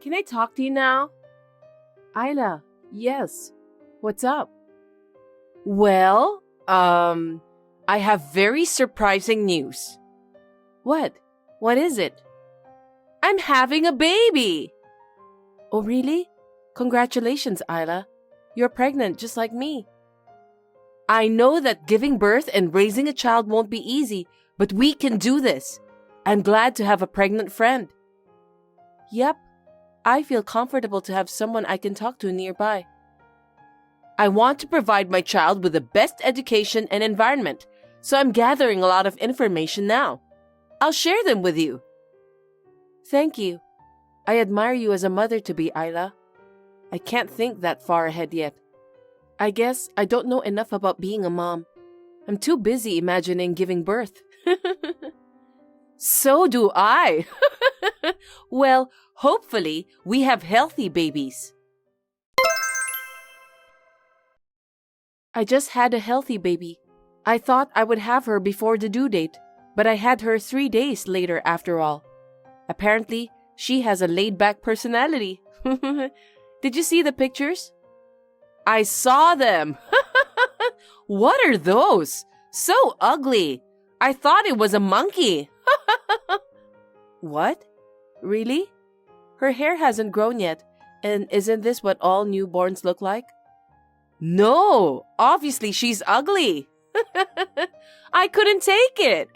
Can I talk to you now? Isla, yes. What's up? Well, I have very surprising news. What? What is it? I'm having a baby! Oh, really? Congratulations, Isla. You're pregnant just like me. I know that giving birth and raising a child won't be easy, but we can do this. I'm glad to have a pregnant friend. Yep. I feel comfortable to have someone I can talk to nearby. I want to provide my child with the best education and environment, so I'm gathering a lot of information now. I'll share them with you. Thank you. I admire you as a mother-to-be, Isla. I can't think that far ahead yet. I guess I don't know enough about being a mom. I'm too busy imagining giving birth. So do I. Well, hopefully we have healthy babies. I just had a healthy baby. I thought I would have her before the due date, but I had her 3 days later after all. Apparently, she has a laid-back personality. Did you see the pictures? I saw them. What are those? So ugly. I thought it was a monkey. What? Really? Her hair hasn't grown yet, and isn't this what all newborns look like? No, obviously she's ugly. I couldn't take it.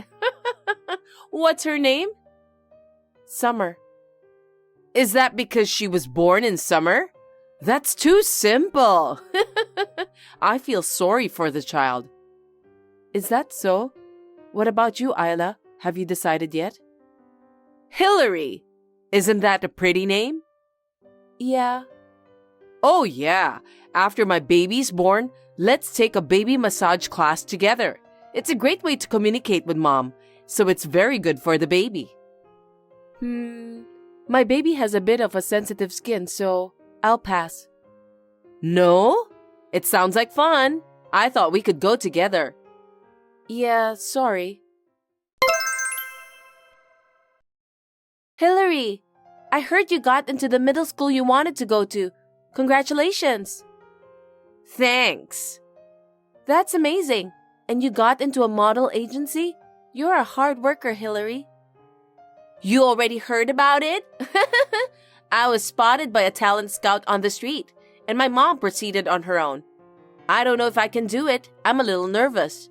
What's her name? Summer. Is that because she was born in summer? That's too simple. I feel sorry for the child. Is that so? What about you, Isla? Have you decided yet? Hillary. Isn't that a pretty name? Yeah. Oh yeah. After my baby's born, let's take a baby massage class together. It's a great way to communicate with mom, so it's very good for the baby. My baby has a bit of a sensitive skin, so I'll pass. No? It sounds like fun. I thought we could go together. Yeah, sorry. Hillary, I heard you got into the middle school you wanted to go to. Congratulations. Thanks. That's amazing. And you got into a model agency? You're a hard worker, Hillary. You already heard about it? I was spotted by a talent scout on the street, and my mom proceeded on her own. I don't know if I can do it. I'm a little nervous.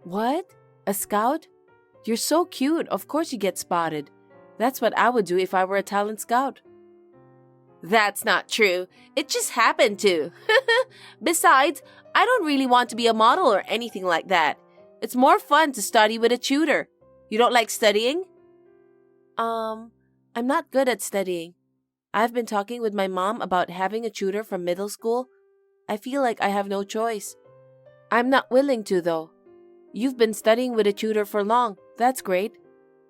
What? A scout? You're so cute. Of course you get spotted. That's what I would do if I were a talent scout. That's not true. It just happened to. Besides, I don't really want to be a model or anything like that. It's more fun to study with a tutor. You don't like studying? I'm not good at studying. I've been talking with my mom about having a tutor from middle school. I feel like I have no choice. I'm not willing to, though. You've been studying with a tutor for long. That's great.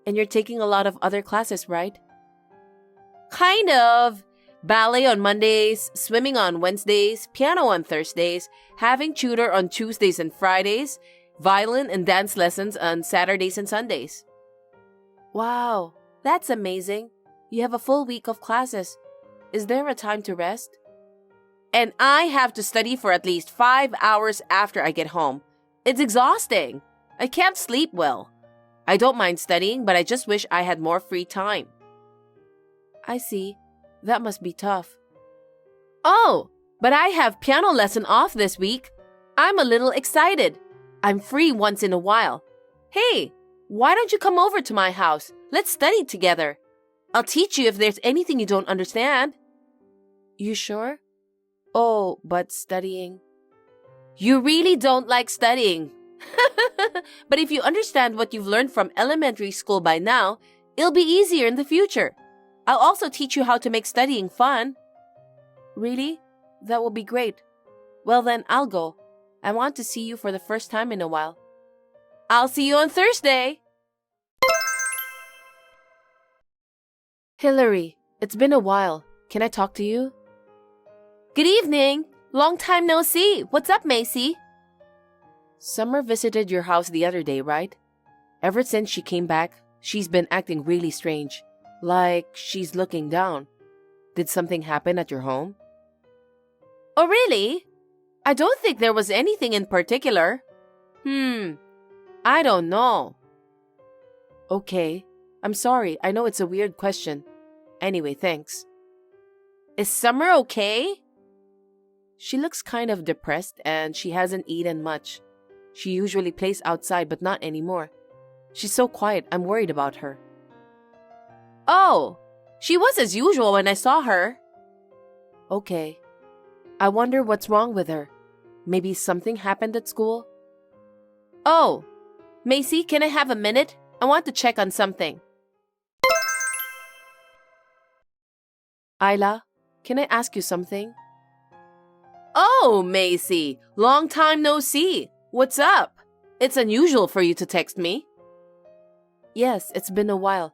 And you're taking a lot of other classes, right? Kind of. Ballet on Mondays, swimming on Wednesdays, piano on Thursdays, having tutor on Tuesdays and Fridays, violin and dance lessons on Saturdays and Sundays. Wow, that's amazing. You have a full week of classes. Is there a time to rest? And I have to study for at least 5 hours after I get home. It's exhausting. I can't sleep well. I don't mind studying, but I just wish I had more free time. I see. That must be tough. Oh, but I have piano lesson off this week. I'm a little excited. I'm free once in a while. Hey, why don't you come over to my house? Let's study together. I'll teach you if there's anything you don't understand. You sure? Oh, but studying. You really don't like studying. But if you understand what you've learned from elementary school by now, it'll be easier in the future. I'll also teach you how to make studying fun. Really? That will be great. Well then, I'll go. I want to see you for the first time in a while. I'll see you on Thursday. Hillary, it's been a while. Can I talk to you? Good evening. Long time no see. What's up, Macy? Summer visited your house the other day, right? Ever since she came back, she's been acting really strange. Like she's looking down. Did something happen at your home? Oh, really? I don't think there was anything in particular. I don't know. Okay. I'm sorry. I know it's a weird question. Anyway, thanks. Is Summer okay? She looks kind of depressed and she hasn't eaten much. She usually plays outside but not anymore. She's so quiet, I'm worried about her. Oh, she was as usual when I saw her. Okay. I wonder what's wrong with her. Maybe something happened at school? Oh, Macy, can I have a minute? I want to check on something. Isla, can I ask you something? Oh, Macy, long time no see. What's up? It's unusual for you to text me. Yes, it's been a while.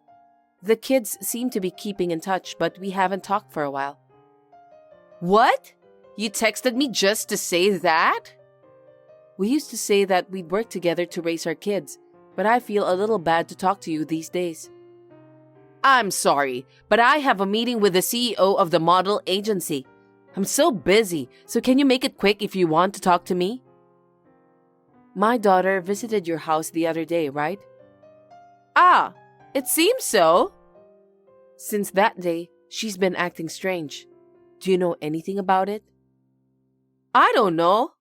The kids seem to be keeping in touch, but we haven't talked for a while. What? You texted me just to say that? We used to say that we'd work together to raise our kids, but I feel a little bad to talk to you these days. I'm sorry, but I have a meeting with the CEO of the model agency. I'm so busy, so can you make it quick if you want to talk to me? My daughter visited your house the other day, right? Ah, it seems so. Since that day, she's been acting strange. Do you know anything about it? I don't know.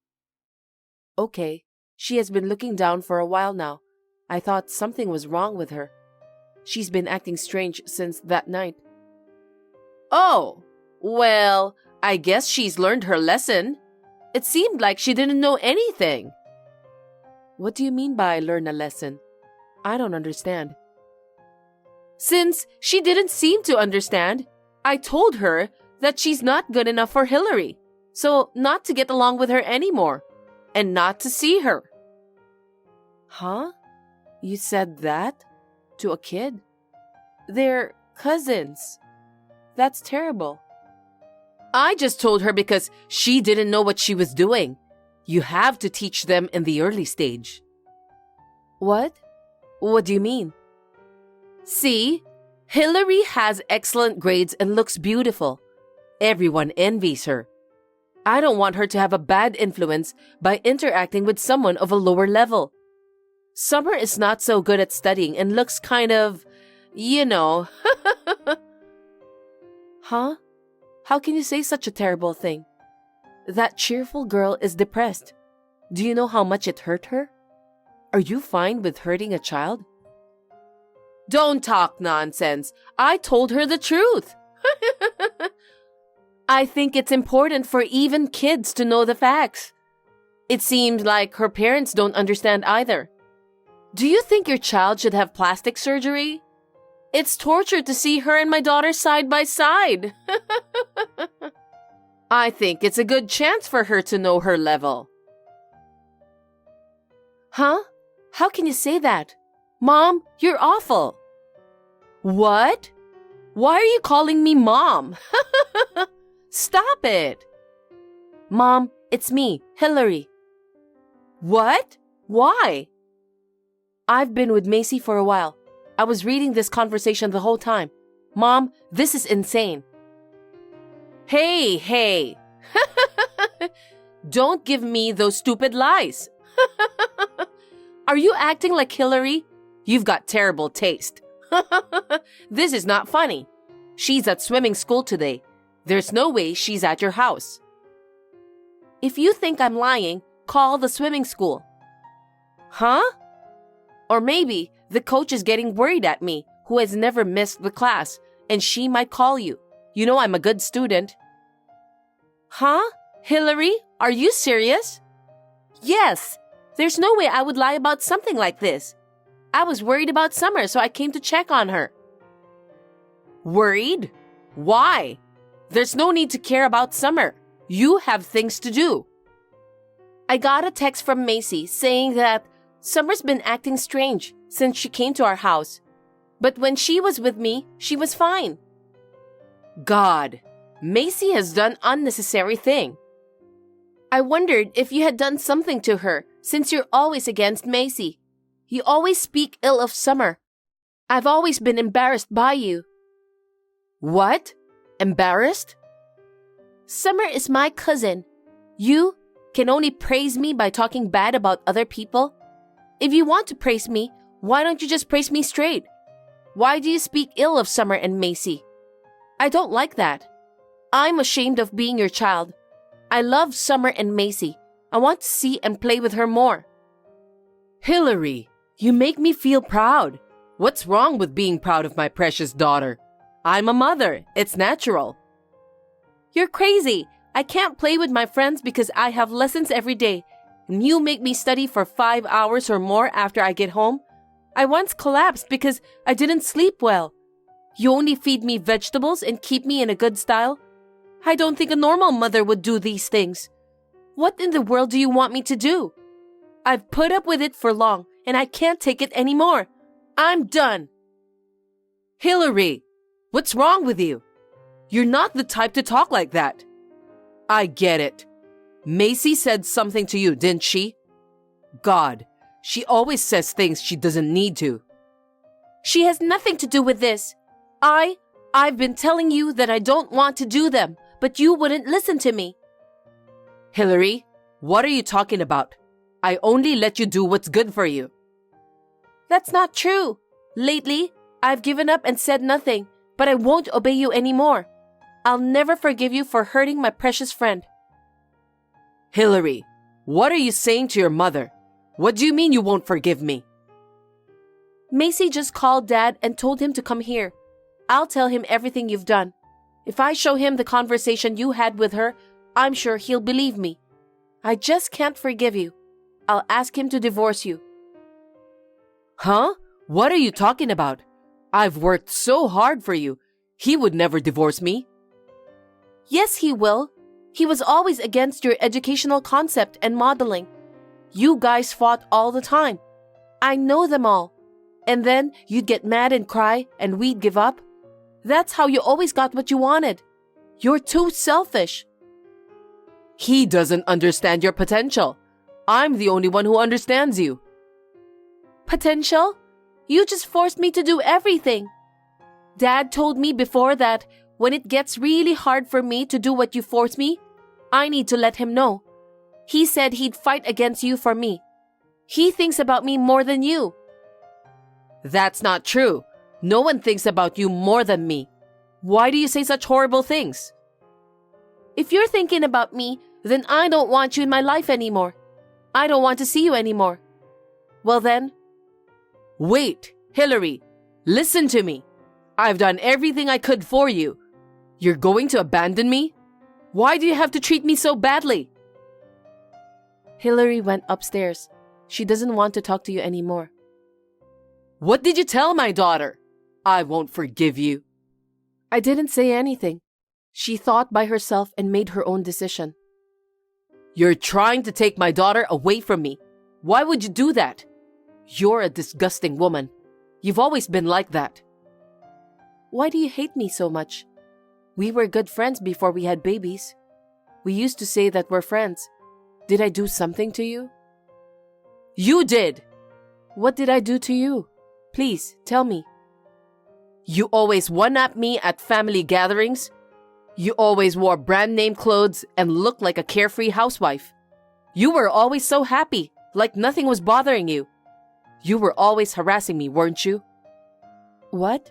Okay, she has been looking down for a while now. I thought something was wrong with her. She's been acting strange since that night. Oh, well, I guess she's learned her lesson. It seemed like she didn't know anything. What do you mean by learn a lesson? I don't understand. Since she didn't seem to understand, I told her that she's not good enough for Hillary, so not to get along with her anymore, and not to see her. Huh? You said that? To a kid? They're cousins. That's terrible. I just told her because she didn't know what she was doing. You have to teach them in the early stage. What? What do you mean? See, Hillary has excellent grades and looks beautiful. Everyone envies her. I don't want her to have a bad influence by interacting with someone of a lower level. Summer is not so good at studying and looks kind of, you know. Huh? How can you say such a terrible thing? That cheerful girl is depressed. Do you know how much it hurt her? Are you fine with hurting a child? Don't talk nonsense. I told her the truth. I think it's important for even kids to know the facts. It seems like her parents don't understand either. Do you think your child should have plastic surgery? It's torture to see her and my daughter side by side. I think it's a good chance for her to know her level. Huh? How can you say that? Mom, you're awful. What? Why are you calling me Mom? Stop it. Mom, it's me, Hillary. What? Why? I've been with Macy for a while. I was reading this conversation the whole time. Mom, this is insane. Hey. Don't give me those stupid lies. Are you acting like Hillary? You've got terrible taste. This is not funny. She's at swimming school today. There's no way she's at your house. If you think I'm lying, call the swimming school. Huh? Or maybe the coach is getting worried at me, who has never missed the class, and she might call you. You know I'm a good student. Huh? Hillary, are you serious? Yes. There's no way I would lie about something like this. I was worried about Summer, so I came to check on her. Worried? Why? There's no need to care about Summer. You have things to do. I got a text from Macy saying that Summer's been acting strange since she came to our house. But when she was with me, she was fine. God, Macy has done unnecessary thing. I wondered if you had done something to her since you're always against Macy. You always speak ill of Summer. I've always been embarrassed by you. What? embarrassed? Summer is my cousin. You can only praise me by talking bad about other people. If you want to praise me, why don't you just praise me straight? Why do you speak ill of Summer and Macy? I don't like that. I'm ashamed of being your child. I love Summer and Macy. I want to see and play with her more. Hillary, you make me feel proud. What's wrong with being proud of my precious daughter? I'm a mother. It's natural. You're crazy. I can't play with my friends because I have lessons every day, and you make me study for 5 hours or more after I get home. I once collapsed because I didn't sleep well. You only feed me vegetables and keep me in a good style. I don't think a normal mother would do these things. What in the world do you want me to do? I've put up with it for long, and I can't take it anymore. I'm done. Hillary, what's wrong with you? You're not the type to talk like that. I get it. Macy said something to you, didn't she? God, she always says things she doesn't need to. She has nothing to do with this. I've been telling you that I don't want to do them, but you wouldn't listen to me. Hillary, what are you talking about? I only let you do what's good for you. That's not true. Lately, I've given up and said nothing, but I won't obey you anymore. I'll never forgive you for hurting my precious friend. Hillary, what are you saying to your mother? What do you mean you won't forgive me? Macy just called Dad and told him to come here. I'll tell him everything you've done. If I show him the conversation you had with her, I'm sure he'll believe me. I just can't forgive you. I'll ask him to divorce you. Huh? What are you talking about? I've worked so hard for you. He would never divorce me. Yes, he will. He was always against your educational concept and modeling. You guys fought all the time. I know them all. And then you'd get mad and cry, and we'd give up. That's how you always got what you wanted. You're too selfish. He doesn't understand your potential. I'm the only one who understands you. Potential? You just forced me to do everything. Dad told me before that when it gets really hard for me to do what you force me, I need to let him know. He said he'd fight against you for me. He thinks about me more than you. That's not true. No one thinks about you more than me. Why do you say such horrible things? If you're thinking about me, then I don't want you in my life anymore. I don't want to see you anymore. Well then. Wait, Hillary, listen to me. I've done everything I could for you. You're going to abandon me? Why do you have to treat me so badly? Hillary went upstairs. She doesn't want to talk to you anymore. What did you tell my daughter? I won't forgive you. I didn't say anything. She thought by herself and made her own decision. You're trying to take my daughter away from me. Why would you do that? You're a disgusting woman. You've always been like that. Why do you hate me so much? We were good friends before we had babies. We used to say that we're friends. Did I do something to you? You did. What did I do to you? Please, tell me. You always one-up me at family gatherings. You always wore brand-name clothes and looked like a carefree housewife. You were always so happy, like nothing was bothering you. You were always harassing me, weren't you? What?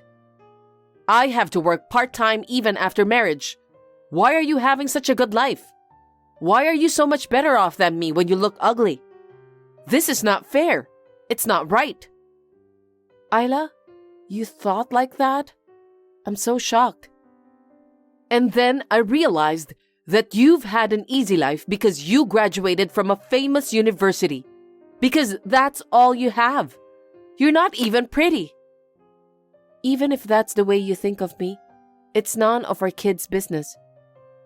I have to work part-time even after marriage. Why are you having such a good life? Why are you so much better off than me when you look ugly? This is not fair. It's not right. Isla, you thought like that? I'm so shocked. And then I realized that you've had an easy life because you graduated from a famous university. Because that's all you have. You're not even pretty. Even if that's the way you think of me, it's none of our kids' business.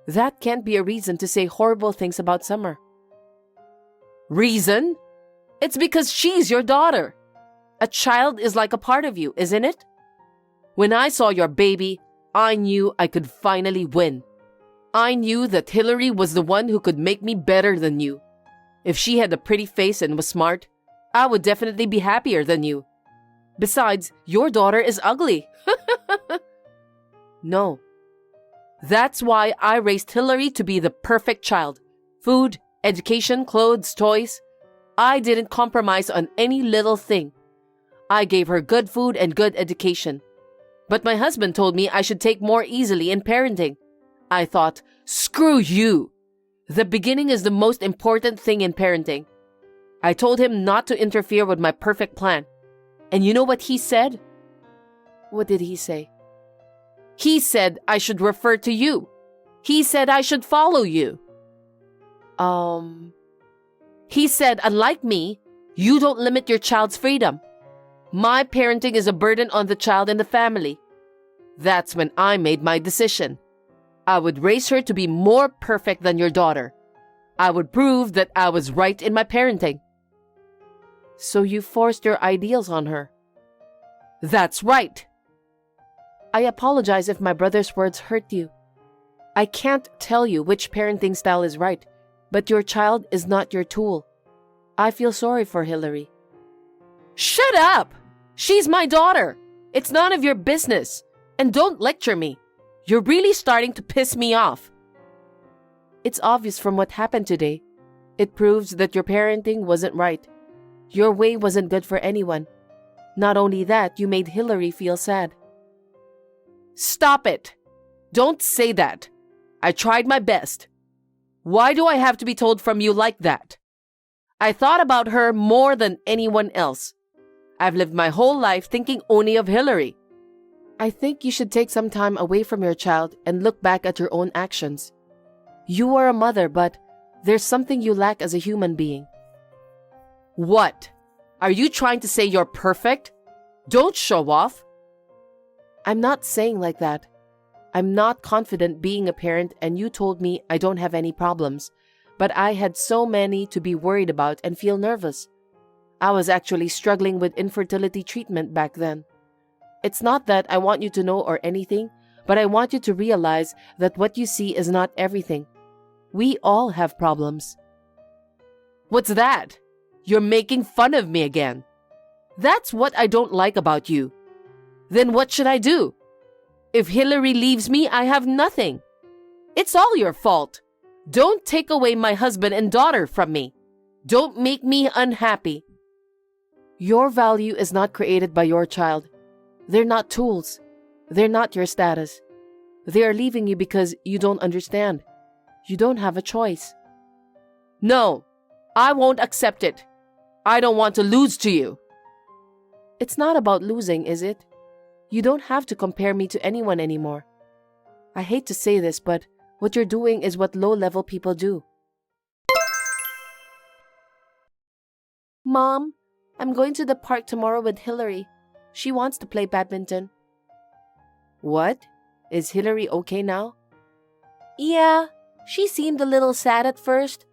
That can't be a reason to say horrible things about Summer. Reason? It's because she's your daughter. A child is like a part of you, isn't it? When I saw your baby, I knew I could finally win. I knew that Hillary was the one who could make me better than you. If she had a pretty face and was smart, I would definitely be happier than you. Besides, your daughter is ugly. No. That's why I raised Hillary to be the perfect child. Food, education, clothes, toys. I didn't compromise on any little thing. I gave her good food and good education. But my husband told me I should take more easily in parenting. I thought, screw you. The beginning is the most important thing in parenting. I told him not to interfere with my perfect plan. And you know what he said? What did he say? He said I should refer to you. He said I should follow you. He said, unlike me, you don't limit your child's freedom. My parenting is a burden on the child and the family. That's when I made my decision. I would raise her to be more perfect than your daughter. I would prove that I was right in my parenting. So you forced your ideals on her? That's right. I apologize if my brother's words hurt you. I can't tell you which parenting style is right, but your child is not your tool. I feel sorry for Hillary. Shut up! She's my daughter. It's none of your business. And don't lecture me. You're really starting to piss me off. It's obvious from what happened today. It proves that your parenting wasn't right. Your way wasn't good for anyone. Not only that, you made Hillary feel sad. Stop it. Don't say that. I tried my best. Why do I have to be told from you like that? I thought about her more than anyone else. I've lived my whole life thinking only of Hillary. I think you should take some time away from your child and look back at your own actions. You are a mother, but there's something you lack as a human being. What? Are you trying to say you're perfect? Don't show off. I'm not saying like that. I'm not confident being a parent, and you told me I don't have any problems, but I had so many to be worried about and feel nervous. I was actually struggling with infertility treatment back then. It's not that I want you to know or anything, but I want you to realize that what you see is not everything. We all have problems. What's that? You're making fun of me again. That's what I don't like about you. Then what should I do? If Hillary leaves me, I have nothing. It's all your fault. Don't take away my husband and daughter from me. Don't make me unhappy. Your value is not created by your child. They're not tools. They're not your status. They are leaving you because you don't understand. You don't have a choice. No, I won't accept it. I don't want to lose to you. It's not about losing, is it? You don't have to compare me to anyone anymore. I hate to say this, but what you're doing is what low-level people do. Mom, I'm going to the park tomorrow with Hillary. She wants to play badminton. What? Is Hillary okay now? Yeah, she seemed a little sad at first,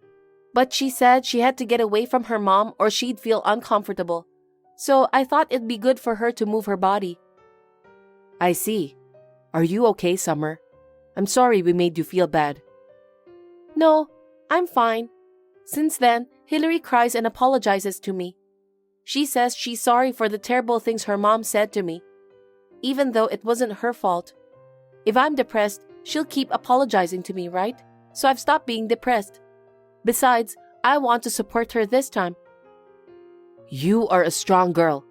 but she said she had to get away from her mom or she'd feel uncomfortable. So I thought it'd be good for her to move her body. I see. Are you okay, Summer? I'm sorry we made you feel bad. No, I'm fine. Since then, Hillary cries and apologizes to me. She says she's sorry for the terrible things her mom said to me, even though it wasn't her fault. If I'm depressed, she'll keep apologizing to me, right? So I've stopped being depressed. Besides, I want to support her this time. You are a strong girl.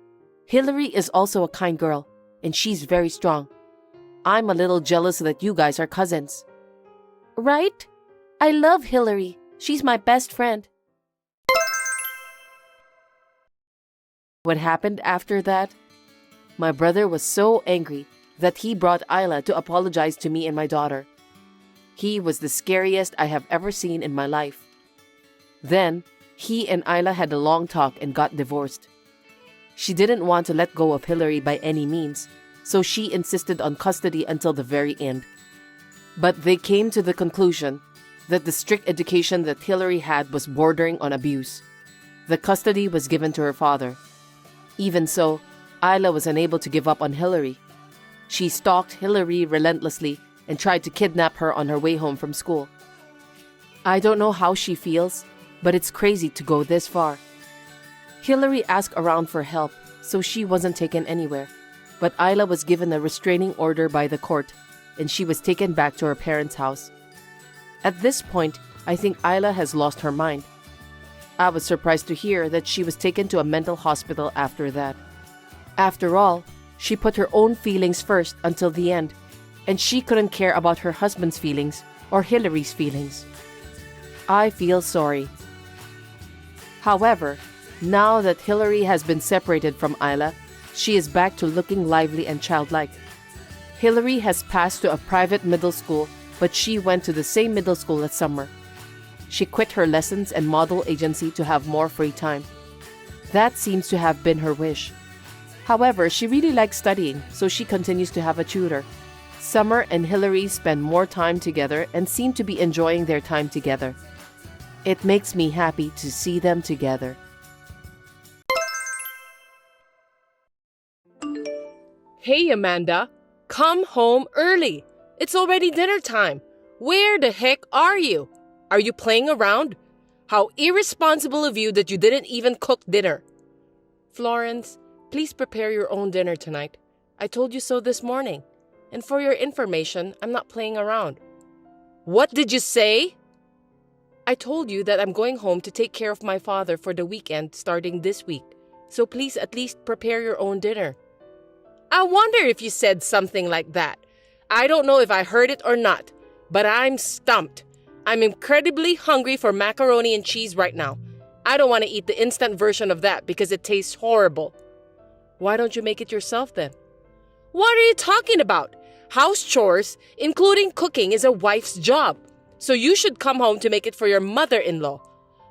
Hillary is also a kind girl, and she's very strong. I'm a little jealous that you guys are cousins. Right? I love Hillary. She's my best friend. What happened after that? My brother was so angry that he brought Isla to apologize to me and my daughter. He was the scariest I have ever seen in my life. Then, he and Isla had a long talk and got divorced. She didn't want to let go of Hillary by any means, so she insisted on custody until the very end. But they came to the conclusion that the strict education that Hillary had was bordering on abuse. The custody was given to her father. Even so, Isla was unable to give up on Hillary. She stalked Hillary relentlessly and tried to kidnap her on her way home from school. I don't know how she feels, but it's crazy to go this far. Hillary asked around for help, so she wasn't taken anywhere, but Isla was given a restraining order by the court. and she was taken back to her parents' house. At this point, I think Isla has lost her mind. I was surprised to hear that she was taken to a mental hospital after that. After all, she put her own feelings first until the end, and she couldn't care about her husband's feelings or Hillary's feelings. I feel sorry. However, now that Hillary has been separated from Isla, she is back to looking lively and childlike. Hillary has passed to a private middle school, but she went to the same middle school as Summer. She quit her lessons and model agency to have more free time. That seems to have been her wish. However, she really likes studying, so she continues to have a tutor. Summer and Hillary spend more time together and seem to be enjoying their time together. It makes me happy to see them together. Hey, Amanda, come home early. It's already dinner time. Where the heck are you? Are you playing around? How irresponsible of you that you didn't even cook dinner. Florence, please prepare your own dinner tonight. I told you so this morning. And for your information, I'm not playing around. What did you say? I told you that I'm going home to take care of my father for the weekend starting this week. So please at least prepare your own dinner. I wonder if you said something like that. I don't know if I heard it or not, but I'm stumped. I'm incredibly hungry for macaroni and cheese right now. I don't want to eat the instant version of that because it tastes horrible. Why don't you make it yourself then? What are you talking about? House chores, including cooking, is a wife's job. So you should come home to make it for your mother-in-law.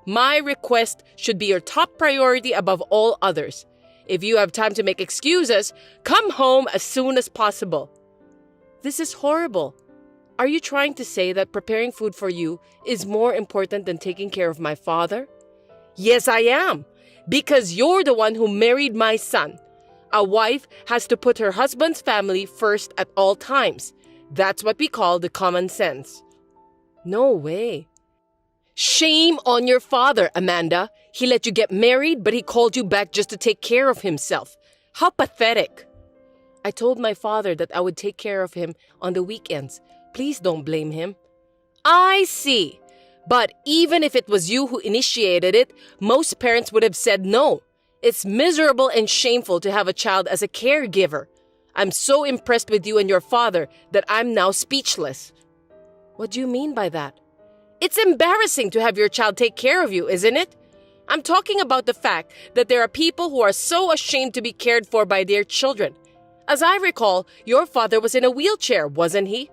My request should be your top priority above all others. If you have time to make excuses, come home as soon as possible. This is horrible. Are you trying to say that preparing food for you is more important than taking care of my father? Yes, I am. Because you're the one who married my son. A wife has to put her husband's family first at all times. That's what we call the common sense. No way. Shame on your father, Amanda. He let you get married, but he called you back just to take care of himself. How pathetic. I told my father that I would take care of him on the weekends. Please don't blame him. I see. But even if it was you who initiated it, most parents would have said no. It's miserable and shameful to have a child as a caregiver. I'm so impressed with you and your father that I'm now speechless. What do you mean by that? It's embarrassing to have your child take care of you, isn't it? I'm talking about the fact that there are people who are so ashamed to be cared for by their children. As I recall, your father was in a wheelchair, wasn't he?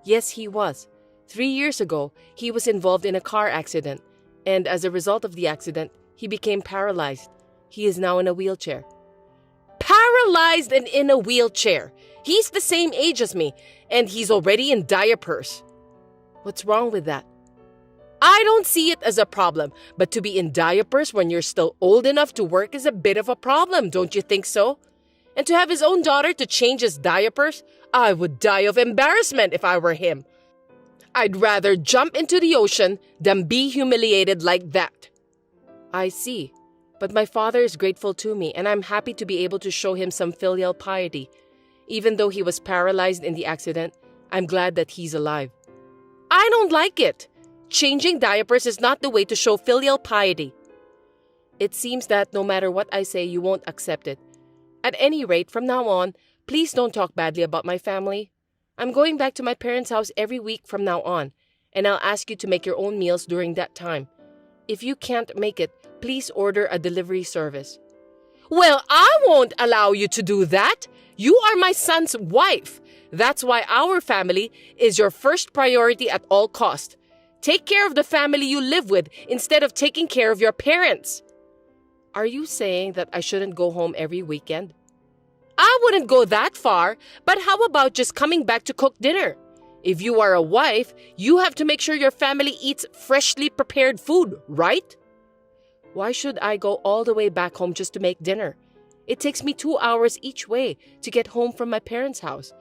Yes, he was. 3 years ago, he was involved in a car accident, and as a result of the accident, he became paralyzed. He is now in a wheelchair. Paralyzed and in a wheelchair. He's the same age as me, and he's already in diapers. What's wrong with that? I don't see it as a problem, but to be in diapers when you're still old enough to work is a bit of a problem, don't you think so? And to have his own daughter to change his diapers, I would die of embarrassment if I were him. I'd rather jump into the ocean than be humiliated like that. I see. But my father is grateful to me, and I'm happy to be able to show him some filial piety. Even though he was paralyzed in the accident, I'm glad that he's alive. I don't like it. Changing diapers is not the way to show filial piety. It seems that no matter what I say, you won't accept it. At any rate, from now on, please don't talk badly about my family. I'm going back to my parents' house every week from now on, and I'll ask you to make your own meals during that time. If you can't make it, please order a delivery service. Well, I won't allow you to do that. You are my son's wife. That's why our family is your first priority at all cost. Take care of the family you live with instead of taking care of your parents. Are you saying that I shouldn't go home every weekend? I wouldn't go that far, but how about just coming back to cook dinner? If you are a wife, you have to make sure your family eats freshly prepared food, right? Why should I go all the way back home just to make dinner? It takes me 2 hours each way to get home from my parents' house.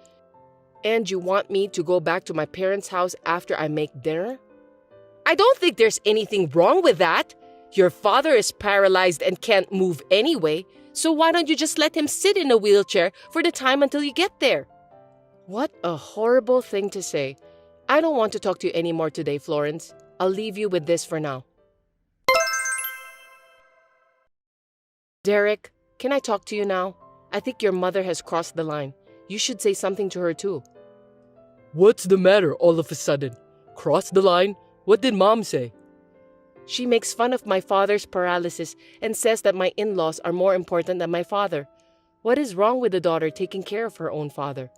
And you want me to go back to my parents' house after I make dinner? I don't think there's anything wrong with that. Your father is paralyzed and can't move anyway, so why don't you just let him sit in a wheelchair for the time until you get there? What a horrible thing to say. I don't want to talk to you anymore today, Florence. I'll leave you with this for now. Derek, can I talk to you now? I think your mother has crossed the line. You should say something to her too. What's the matter all of a sudden? Cross the line? What did Mom say? She makes fun of my father's paralysis and says that my in-laws are more important than my father. What is wrong with the daughter taking care of her own father?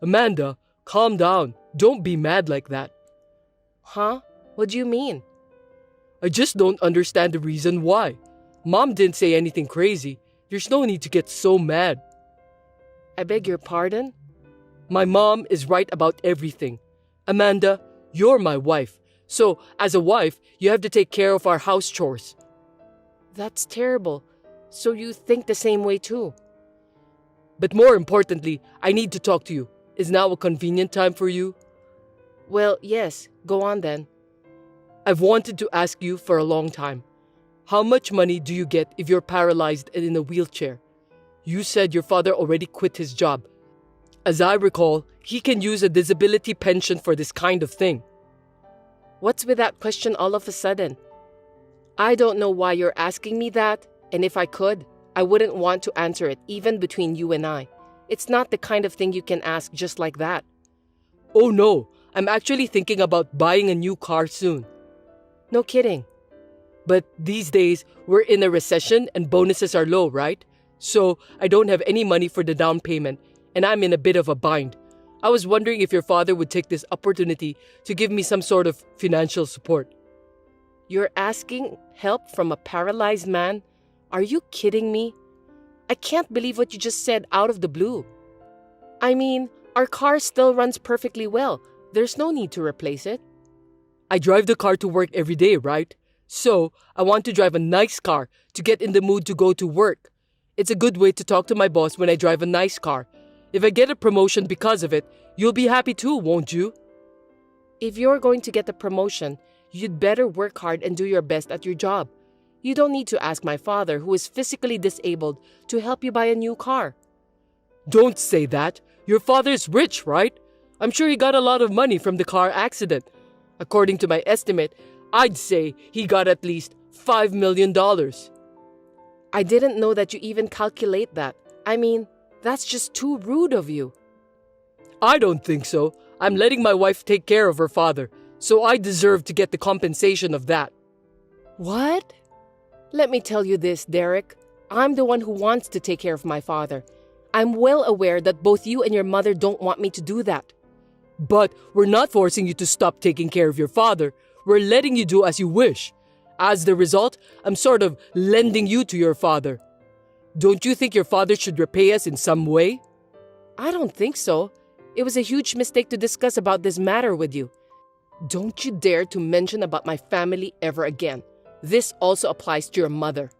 Amanda, calm down. Don't be mad like that. Huh? What do you mean? I just don't understand the reason why. Mom didn't say anything crazy. There's no need to get so mad. I beg your pardon? My mom is right about everything. Amanda, you're my wife. So, as a wife, you have to take care of our house chores. That's terrible. So you think the same way too? But more importantly, I need to talk to you. Is now a convenient time for you? Well, yes. Go on then. I've wanted to ask you for a long time. How much money do you get if you're paralyzed and in a wheelchair? You said your father already quit his job. As I recall, he can use a disability pension for this kind of thing. What's with that question all of a sudden? I don't know why you're asking me that, and if I could, I wouldn't want to answer it even between you and I. It's not the kind of thing you can ask just like that. Oh no, I'm actually thinking about buying a new car soon. No kidding. But these days, we're in a recession and bonuses are low, right? So I don't have any money for the down payment, and I'm in a bit of a bind. I was wondering if your father would take this opportunity to give me some sort of financial support. You're asking help from a paralyzed man? Are you kidding me? I can't believe what you just said out of the blue. I mean, our car still runs perfectly well. There's no need to replace it. I drive the car to work every day, right? So, I want to drive a nice car to get in the mood to go to work. It's a good way to talk to my boss when I drive a nice car. If I get a promotion because of it, you'll be happy too, won't you? If you're going to get the promotion, you'd better work hard and do your best at your job. You don't need to ask my father, who is physically disabled, to help you buy a new car. Don't say that. Your father's rich, right? I'm sure he got a lot of money from the car accident. According to my estimate, I'd say he got at least $5 million. I didn't know that you even calculate that. I mean, that's just too rude of you. I don't think so. I'm letting my wife take care of her father, so I deserve to get the compensation of that. What? Let me tell you this, Derek. I'm the one who wants to take care of my father. I'm well aware that both you and your mother don't want me to do that. But we're not forcing you to stop taking care of your father. We're letting you do as you wish. As the result, I'm sort of lending you to your father. Don't you think your father should repay us in some way? I don't think so. It was a huge mistake to discuss about this matter with you. Don't you dare to mention about my family ever again. This also applies to your mother.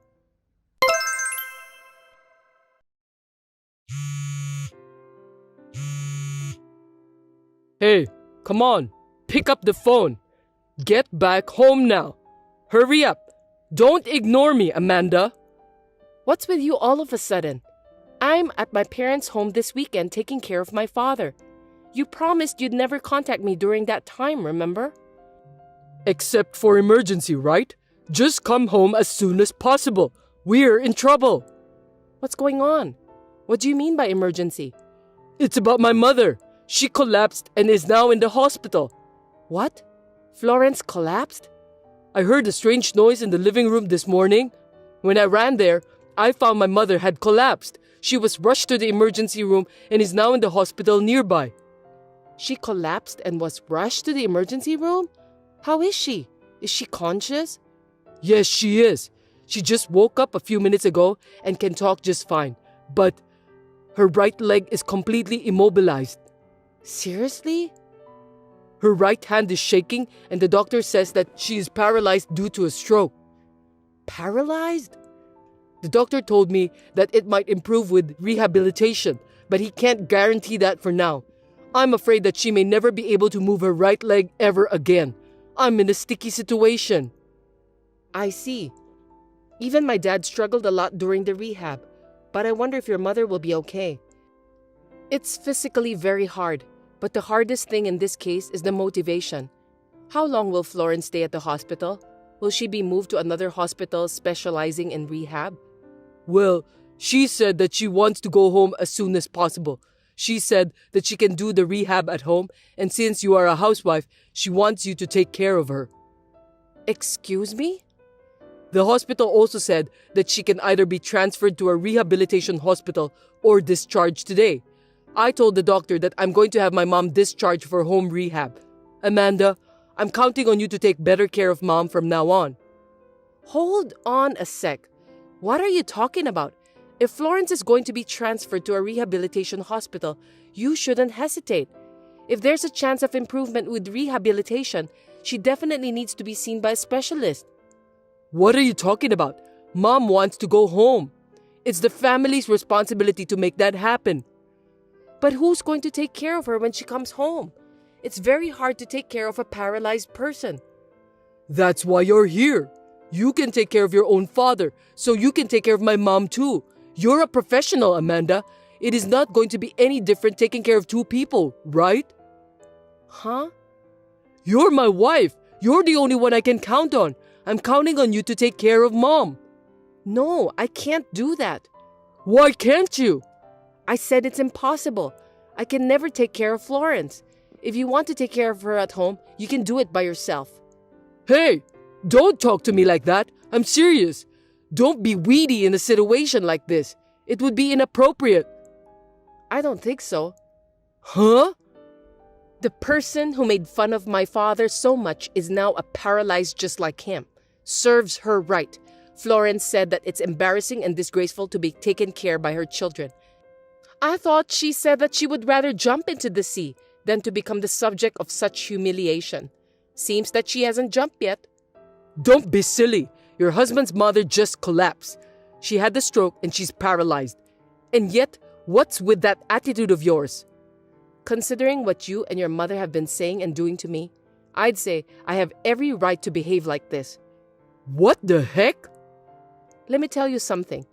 Hey, come on. Pick up the phone. Get back home now. Hurry up. Don't ignore me, Amanda. What's with you all of a sudden? I'm at my parents' home this weekend taking care of my father. You promised you'd never contact me during that time, remember? Except for emergency, right? Just come home as soon as possible. We're in trouble. What's going on? What do you mean by emergency? It's about my mother. She collapsed and is now in the hospital. What? Florence collapsed? I heard a strange noise in the living room this morning. When I ran there, I found my mother had collapsed. She was rushed to the emergency room and is now in the hospital nearby. She collapsed and was rushed to the emergency room? How is she? Is she conscious? Yes, she is. She just woke up a few minutes ago and can talk just fine. But her right leg is completely immobilized. Seriously? Her right hand is shaking and the doctor says that she is paralyzed due to a stroke. Paralyzed? The doctor told me that it might improve with rehabilitation, but he can't guarantee that for now. I'm afraid that she may never be able to move her right leg ever again. I'm in a sticky situation. I see. Even my dad struggled a lot during the rehab, but I wonder if your mother will be okay. It's physically very hard, but the hardest thing in this case is the motivation. How long will Florence stay at the hospital? Will she be moved to another hospital specializing in rehab? Well, she said that she wants to go home as soon as possible. She said that she can do the rehab at home, and since you are a housewife, she wants you to take care of her. Excuse me? The hospital also said that she can either be transferred to a rehabilitation hospital or discharged today. I told the doctor that I'm going to have my mom discharged for home rehab. Amanda, I'm counting on you to take better care of Mom from now on. Hold on a sec. What are you talking about? If Florence is going to be transferred to a rehabilitation hospital, you shouldn't hesitate. If there's a chance of improvement with rehabilitation, she definitely needs to be seen by a specialist. What are you talking about? Mom wants to go home. It's the family's responsibility to make that happen. But who's going to take care of her when she comes home? It's very hard to take care of a paralyzed person. That's why you're here. You can take care of your own father, so you can take care of my mom too. You're a professional, Amanda. It is not going to be any different taking care of two people, right? Huh? You're my wife. You're the only one I can count on. I'm counting on you to take care of Mom. No, I can't do that. Why can't you? I said it's impossible. I can never take care of Florence. If you want to take care of her at home, you can do it by yourself. Hey, don't talk to me like that. I'm serious. Don't be weedy in a situation like this. It would be inappropriate. I don't think so. Huh? The person who made fun of my father so much is now a paralyzed just like him. Serves her right. Florence said that it's embarrassing and disgraceful to be taken care by her children. I thought she said that she would rather jump into the sea than to become the subject of such humiliation. Seems that she hasn't jumped yet. Don't be silly. Your husband's mother just collapsed. She had the stroke and she's paralyzed. And yet, what's with that attitude of yours? Considering what you and your mother have been saying and doing to me, I'd say I have every right to behave like this. What the heck? Let me tell you something.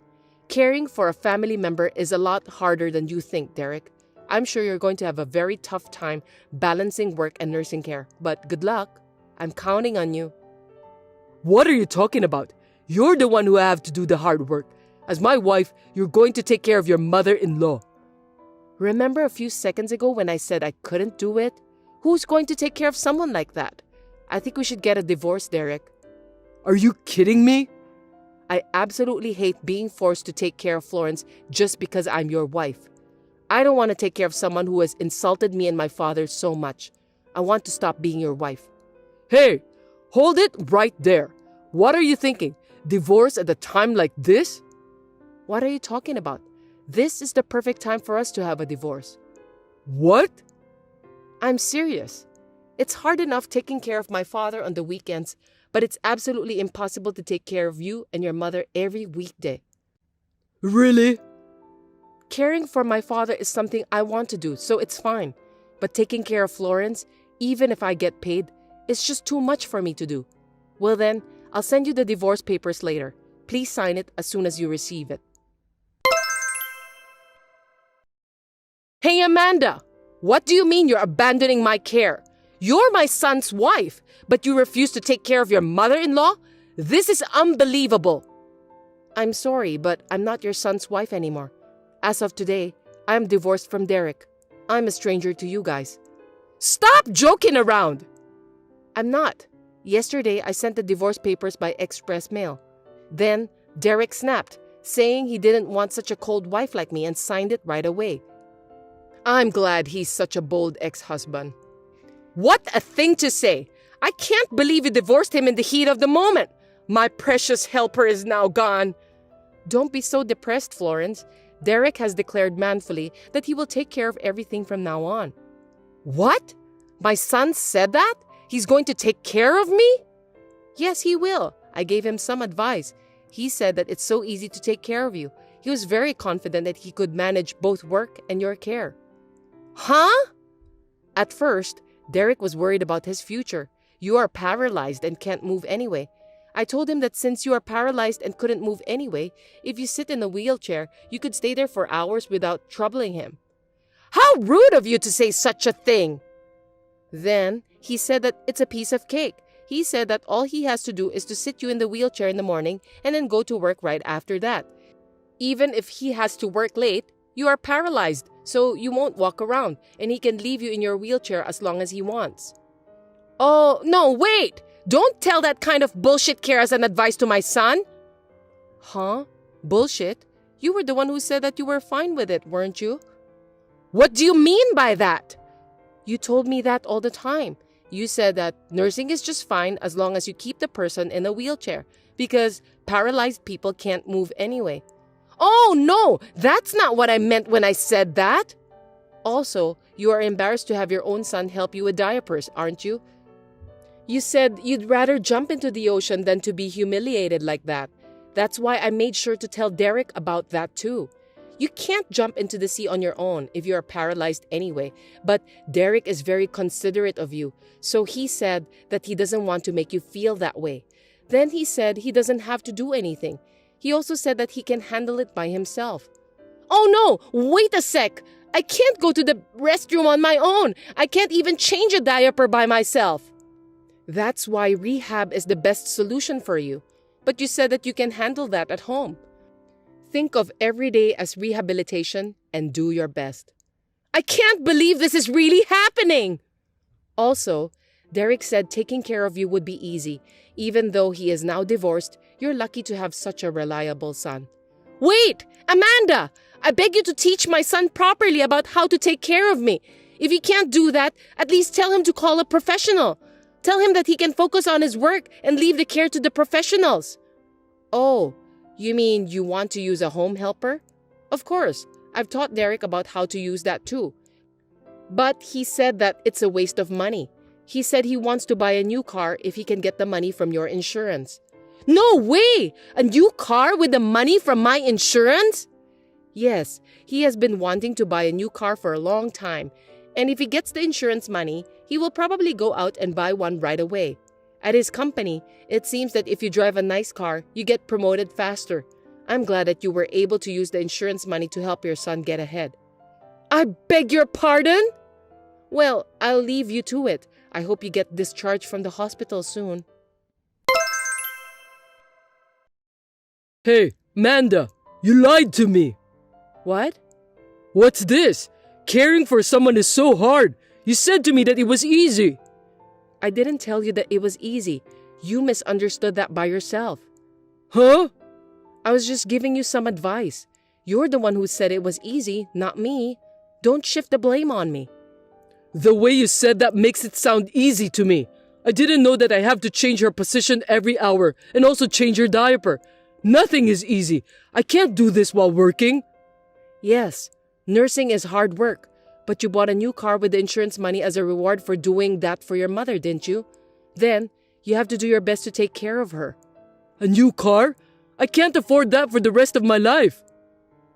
Caring for a family member is a lot harder than you think, Derek. I'm sure you're going to have a very tough time balancing work and nursing care, but good luck. I'm counting on you. What are you talking about? You're the one who have to do the hard work. As my wife, you're going to take care of your mother-in-law. Remember a few seconds ago when I said I couldn't do it? Who's going to take care of someone like that? I think we should get a divorce, Derek. Are you kidding me? I absolutely hate being forced to take care of Florence just because I'm your wife. I don't want to take care of someone who has insulted me and my father so much. I want to stop being your wife. Hey, hold it right there. What are you thinking? Divorce at a time like this? What are you talking about? This is the perfect time for us to have a divorce. What? I'm serious. It's hard enough taking care of my father on the weekends, but it's absolutely impossible to take care of you and your mother every weekday. Really? Caring for my father is something I want to do, so it's fine. But taking care of Florence, even if I get paid, is just too much for me to do. Well then, I'll send you the divorce papers later. Please sign it as soon as you receive it. Hey Amanda, what do you mean you're abandoning my care? You're my son's wife, but you refuse to take care of your mother-in-law? This is unbelievable. I'm sorry, but I'm not your son's wife anymore. As of today, I'm divorced from Derek. I'm a stranger to you guys. Stop joking around! I'm not. Yesterday, I sent the divorce papers by express mail. Then, Derek snapped, saying he didn't want such a cold wife like me and signed it right away. I'm glad he's such a bold ex-husband. What a thing to say! I can't believe you divorced him in the heat of the moment. My precious helper is now gone. Don't be so depressed, Florence. Derek has declared manfully that he will take care of everything from now on. What? My son said that? He's going to take care of me? Yes, he will. I gave him some advice. He said that it's so easy to take care of you. He was very confident that he could manage both work and your care. Huh? At first, Derek was worried about his future. You are paralyzed and can't move anyway. I told him that since you are paralyzed and couldn't move anyway, if you sit in a wheelchair, you could stay there for hours without troubling him. How rude of you to say such a thing! Then he said that it's a piece of cake. He said that all he has to do is to sit you in the wheelchair in the morning and then go to work right after that. Even if he has to work late, you are paralyzed, so you won't walk around, and he can leave you in your wheelchair as long as he wants. Oh, no, wait! Don't tell that kind of bullshit care as an advice to my son! Huh? Bullshit? You were the one who said that you were fine with it, weren't you? What do you mean by that? You told me that all the time. You said that nursing is just fine as long as you keep the person in a wheelchair, because paralyzed people can't move anyway. Oh, no! That's not what I meant when I said that! Also, you are embarrassed to have your own son help you with diapers, aren't you? You said you'd rather jump into the ocean than to be humiliated like that. That's why I made sure to tell Derek about that too. You can't jump into the sea on your own if you are paralyzed anyway, but Derek is very considerate of you, so he said that he doesn't want to make you feel that way. Then he said he doesn't have to do anything. He also said that he can handle it by himself. Oh no, wait a sec! I can't go to the restroom on my own! I can't even change a diaper by myself! That's why rehab is the best solution for you. But you said that you can handle that at home. Think of every day as rehabilitation and do your best. I can't believe this is really happening! Also, Derek said taking care of you would be easy. Even though he is now divorced, you're lucky to have such a reliable son. Wait! Amanda! I beg you to teach my son properly about how to take care of me. If you can't do that, at least tell him to call a professional. Tell him that he can focus on his work and leave the care to the professionals. Oh, you mean you want to use a home helper? Of course, I've taught Derek about how to use that too. But he said that it's a waste of money. He said he wants to buy a new car if he can get the money from your insurance. No way! A new car with the money from my insurance? Yes, he has been wanting to buy a new car for a long time. And if he gets the insurance money, he will probably go out and buy one right away. At his company, it seems that if you drive a nice car, you get promoted faster. I'm glad that you were able to use the insurance money to help your son get ahead. I beg your pardon? Well, I'll leave you to it. I hope you get discharged from the hospital soon. Hey, Amanda, you lied to me. What? What's this? Caring for someone is so hard. You said to me that it was easy. I didn't tell you that it was easy. You misunderstood that by yourself. Huh? I was just giving you some advice. You're the one who said it was easy, not me. Don't shift the blame on me. The way you said that makes it sound easy to me. I didn't know that I have to change her position every hour and also change her diaper. Nothing is easy. I can't do this while working. Yes, nursing is hard work. But you bought a new car with the insurance money as a reward for doing that for your mother, didn't you? Then, you have to do your best to take care of her. A new car? I can't afford that for the rest of my life.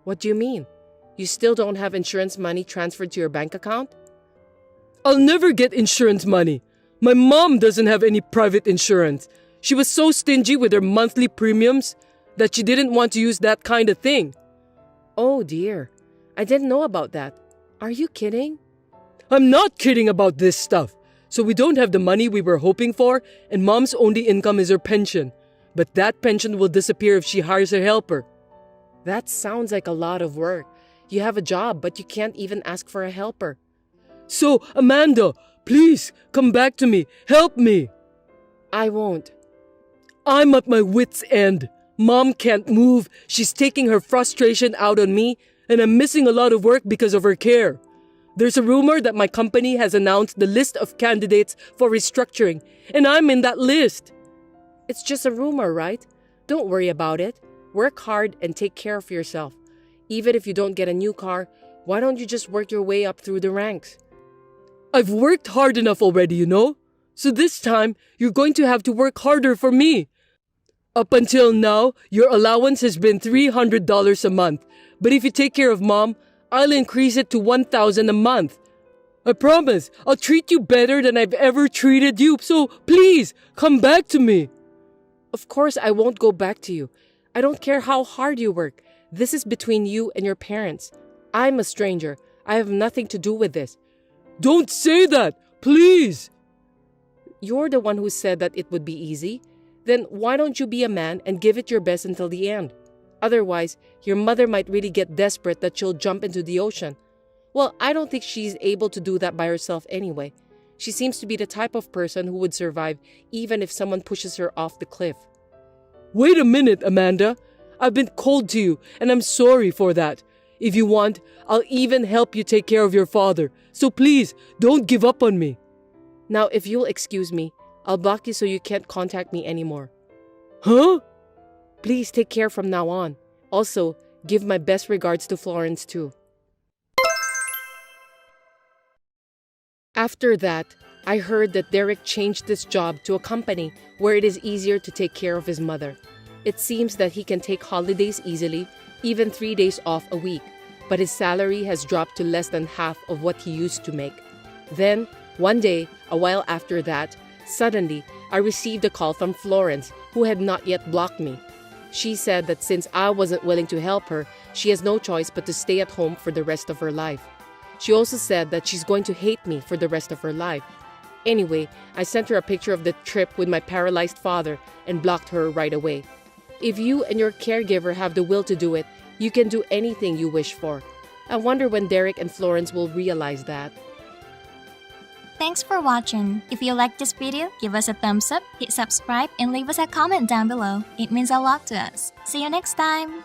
What do you mean? You still don't have insurance money transferred to your bank account? I'll never get insurance money. My mom doesn't have any private insurance. She was so stingy with her monthly premiums that she didn't want to use that kind of thing. Oh dear, I didn't know about that. Are you kidding? I'm not kidding about this stuff. So we don't have the money we were hoping for, and mom's only income is her pension. But that pension will disappear if she hires a helper. That sounds like a lot of work. You have a job, but you can't even ask for a helper. So, Amanda, please, come back to me. Help me. I won't. I'm at my wit's end. Mom can't move. She's taking her frustration out on me, and I'm missing a lot of work because of her care. There's a rumor that my company has announced the list of candidates for restructuring, and I'm in that list. It's just a rumor, right? Don't worry about it. Work hard and take care of yourself. Even if you don't get a new car, why don't you just work your way up through the ranks? I've worked hard enough already, you know? So this time, you're going to have to work harder for me. Up until now, your allowance has been $300 a month. But if you take care of Mom, I'll increase it to $1,000 a month. I promise, I'll treat you better than I've ever treated you. So please, come back to me. Of course, I won't go back to you. I don't care how hard you work. This is between you and your parents. I'm a stranger. I have nothing to do with this. Don't say that, please. You're the one who said that it would be easy. Then why don't you be a man and give it your best until the end? Otherwise, your mother might really get desperate that she'll jump into the ocean. Well, I don't think she's able to do that by herself anyway. She seems to be the type of person who would survive even if someone pushes her off the cliff. Wait a minute, Amanda. I've been cold to you, and I'm sorry for that. If you want, I'll even help you take care of your father. So please, don't give up on me. Now, if you'll excuse me, I'll block you so you can't contact me anymore. Huh? Please take care from now on. Also, give my best regards to Florence too. After that, I heard that Derek changed his job to a company where it is easier to take care of his mother. It seems that he can take holidays easily, even 3 days off a week, but his salary has dropped to less than half of what he used to make. Then, one day, a while after that, suddenly, I received a call from Florence, who had not yet blocked me. She said that since I wasn't willing to help her, she has no choice but to stay at home for the rest of her life. She also said that she's going to hate me for the rest of her life. Anyway, I sent her a picture of the trip with my paralyzed father and blocked her right away. If you and your caregiver have the will to do it, you can do anything you wish for. I wonder when Derek and Florence will realize that. Thanks for watching. If you liked this video, give us a thumbs up, hit subscribe, and leave us a comment down below. It means a lot to us. See you next time!